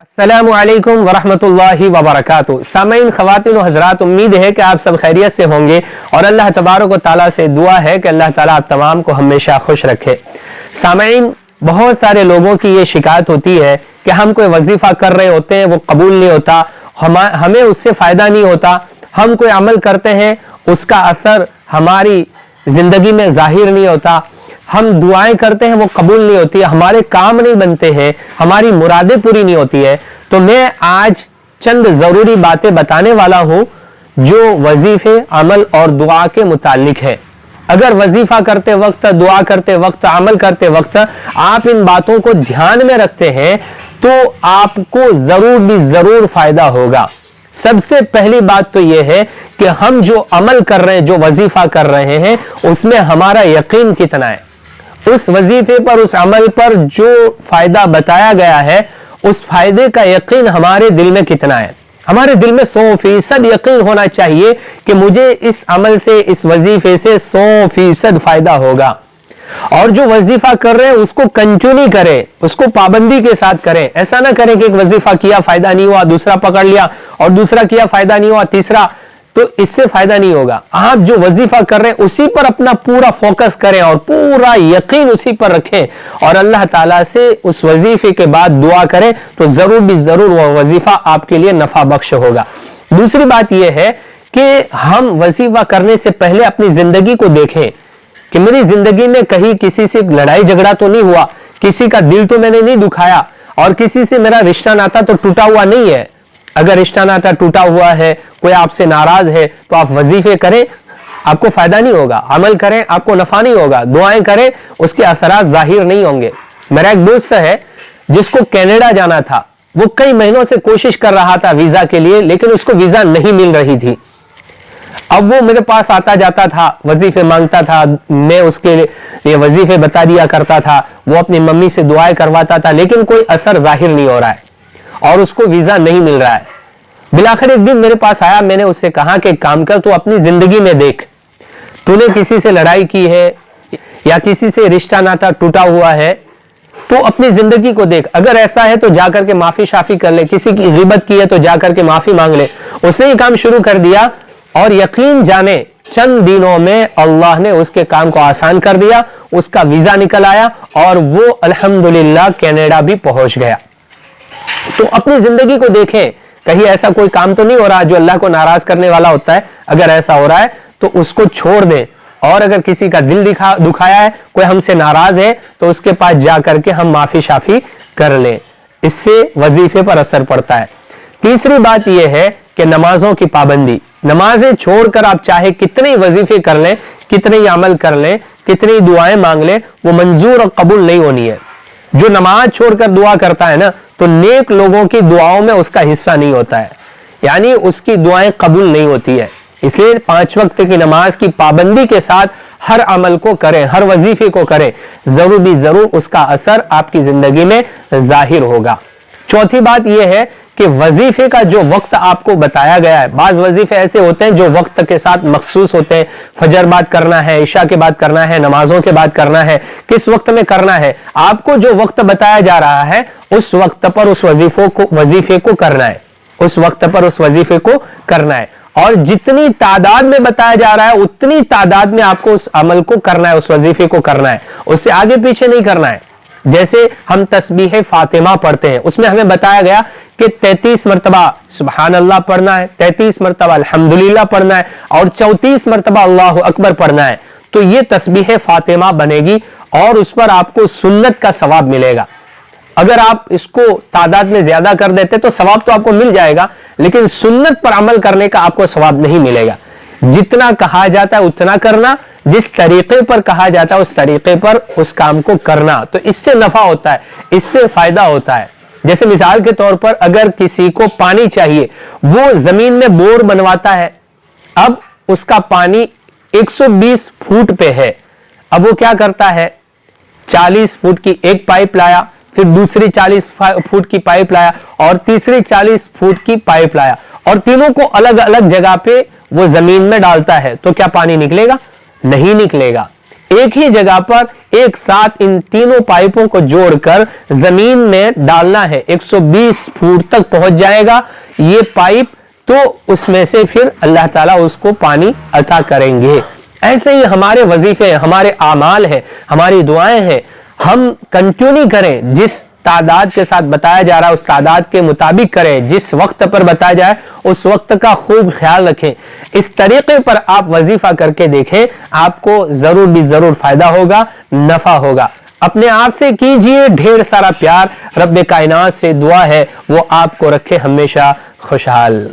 अस्सलामु अलैकुम वरहमतुल्लाहि वबरकातुहू। सामईन, ख़वातीन व हज़रात, उम्मीद है कि आप सब खैरियत से होंगे और अल्लाह तबारक व तआला से दुआ है कि अल्लाह ताला आप तमाम को हमेशा खुश रखे। सामईन, बहुत सारे लोगों की ये शिकायत होती है कि हम कोई वजीफ़ा कर रहे होते हैं, वो कबूल नहीं होता, हमें उससे फ़ायदा नहीं होता, हम कोई अमल करते हैं उसका असर हमारी ज़िंदगी में ज़ाहिर नहीं होता, हम दुआएं करते हैं वो कबूल नहीं होती है, हमारे काम नहीं बनते हैं, हमारी मुरादें पूरी नहीं होती है। तो मैं आज चंद ज़रूरी बातें बताने वाला हूं जो वजीफे, अमल और दुआ के मुतालिक है। अगर वजीफा करते वक्त, दुआ करते वक्त, अमल करते वक्त आप इन बातों को ध्यान में रखते हैं तो आपको जरूर भी जरूर फायदा होगा। सबसे पहली बात तो यह है कि हम जो अमल कर रहे हैं, जो वजीफा कर रहे हैं, उसमें हमारा यकीन कितना है, उस वजीफे पर, उस अमल पर जो फायदा बताया गया है उस फायदे का यकीन हमारे दिल में कितना है। हमारे दिल में 100% यकीन होना चाहिए कि मुझे इस अमल से, इस वजीफे से 100% फायदा होगा। और जो वजीफा कर रहे हैं उसको कंटिन्यू करें, उसको पाबंदी के साथ करें। ऐसा ना करें कि एक वजीफा किया फायदा नहीं हुआ, दूसरा पकड़ लिया, और दूसरा किया फायदा नहीं हुआ, तीसरा, तो इससे फायदा नहीं होगा। आप जो वजीफा कर रहे हैं उसी पर अपना पूरा फोकस करें और पूरा यकीन उसी पर रखें और अल्लाह ताला से उस वजीफे के बाद दुआ करें तो जरूर भी जरूर वो वजीफा आपके लिए नफा बख्श होगा। दूसरी बात यह है कि हम वजीफा करने से पहले अपनी जिंदगी को देखें कि मेरी जिंदगी में कहीं किसी से लड़ाई झगड़ा तो नहीं हुआ, किसी का दिल तो मैंने नहीं दुखाया, और किसी से मेरा रिश्ता नाता तो टूटा हुआ नहीं है। अगर रिश्ता नाता टूटा हुआ है, कोई आपसे नाराज है, तो आप वजीफे करें, आपको फायदा नहीं होगा, अमल करें, आपको नफा नहीं होगा, दुआएं करें, उसके असरात जाहिर नहीं होंगे। मेरा एक दोस्त है जिसको कनाडा जाना था, वो कई महीनों से कोशिश कर रहा था वीजा के लिए, लेकिन उसको वीजा नहीं मिल रही थी। अब वो मेरे पास आता जाता था, वजीफे मांगता था, मैं उसके लिए वजीफे बता दिया करता था, वो अपनी मम्मी से दुआएं करवाता था, लेकिन कोई असर जाहिर नहीं हो रहा है और उसको वीजा नहीं मिल रहा है। बिलाखिर एक दिन मेरे पास आया, मैंने उससे कहा कि काम कर, तू अपनी जिंदगी में देख, तूने किसी से लड़ाई की है या किसी से रिश्ता नाता टूटा हुआ है, तो अपनी जिंदगी को देख। अगर ऐसा है तो जाकर के माफी शाफी कर ले, किसी की गिबत की है तो जाकर के माफी मांग ले। उसने ये काम शुरू कर दिया और यकीन जाने चंद दिनों में अल्लाह ने उसके काम को आसान कर दिया, उसका वीजा निकल आया और वो अल्हम्दुलिल्लाह कनाडा भी पहुंच गया। तो अपनी जिंदगी को देखें, कहीं ऐसा कोई काम तो नहीं हो रहा जो अल्लाह को नाराज करने वाला होता है। अगर ऐसा हो रहा है तो उसको छोड़ दें, और अगर किसी का दिल दुखाया है, कोई हमसे नाराज है, तो उसके पास जाकर के हम माफी शाफी कर लें, इससे वजीफे पर असर पड़ता है। तीसरी बात यह है कि नमाजों की पाबंदी, नमाजें छोड़कर आप चाहे कितने वजीफे कर लें, कितने ही अमल कर लें, कितनी दुआएं मांग लें, वो मंजूर और कबूल नहीं होनी है। जो नमाज छोड़कर दुआ करता है ना, तो नेक लोगों की दुआओं में उसका हिस्सा नहीं होता है, यानी उसकी दुआएं कबूल नहीं होती है। इसलिए 5 वक्त की नमाज की पाबंदी के साथ हर अमल को करें, हर वजीफे को करें, जरूर भी जरूर उसका असर आपकी जिंदगी में जाहिर होगा। चौथी बात यह है कि वजीफे का जो वक्त आपको बताया गया है, बाज वजीफे ऐसे होते हैं जो वक्त के साथ मखसूस होते हैं, फजर बाद करना है, इशा के बाद करना है, नमाजों के बाद करना है, किस वक्त में करना है, आपको जो वक्त बताया जा रहा है उस वक्त पर उस वजीफे को करना है, उस वक्त पर उस वजीफे को करना है। और जितनी तादाद में बताया जा रहा है उतनी तादाद में आपको उस अमल को करना है, उस वजीफे को करना है, उससे आगे पीछे नहीं करना है। जैसे हम तस्बीह फातिमा पढ़ते हैं, उसमें हमें बताया गया कि 33 मरतबा सुबहान अल्लाह पढ़ना है, 33 मरतबा अल्हम्दुलिल्लाह पढ़ना है और 34 मरतबा अल्लाहु अकबर पढ़ना है। तो ये तस्बीह फातिमा बनेगी और उस पर आपको सुन्नत का सवाब मिलेगा। अगर आप इसको तादाद में ज्यादा कर देते तो सवाब तो आपको मिल जाएगा, लेकिन सुन्नत पर अमल करने का आपको सवाब नहीं मिलेगा। जितना कहा जाता है उतना करना, जिस तरीके पर कहा जाता है उस तरीके पर उस काम को करना, तो इससे नफा होता है, इससे फायदा होता है। जैसे मिसाल के तौर पर अगर किसी को पानी चाहिए, वो जमीन में बोर बनवाता है, अब उसका पानी 120 फुट पे है, अब वो क्या करता है, 40 फुट की एक पाइप लाया, फिर दूसरी 40 फुट की पाइप लाया और तीसरी 40 फुट की पाइप लाया, और तीनों को अलग अलग जगह पे वो जमीन में डालता है, तो क्या पानी निकलेगा? नहीं निकलेगा। ایک ہی جگہ پر ایک ساتھ ان تینوں پائپوں کو جوڑ کر زمین میں ڈالنا ہے، 120 فٹ تک پہنچ جائے گا یہ پائپ، تو اس میں سے پھر اللہ تعالیٰ اس کو پانی عطا کریں گے۔ ایسے ہی ہمارے وظیفے ہیں، ہمارے اعمال ہیں، ہماری دعائیں ہیں، ہم کنٹینیو کریں، جس تعداد کے ساتھ بتایا جا رہا ہے اس تعداد کے مطابق کریں، جس وقت پر بتایا جائے اس وقت کا خوب خیال رکھیں۔ اس طریقے پر آپ وظیفہ کر کے دیکھیں، آپ کو ضرور بھی ضرور فائدہ ہوگا، نفع ہوگا۔ اپنے آپ سے کیجئے ڈھیر سارا پیار، رب کائنات سے دعا ہے وہ آپ کو رکھے ہمیشہ خوشحال۔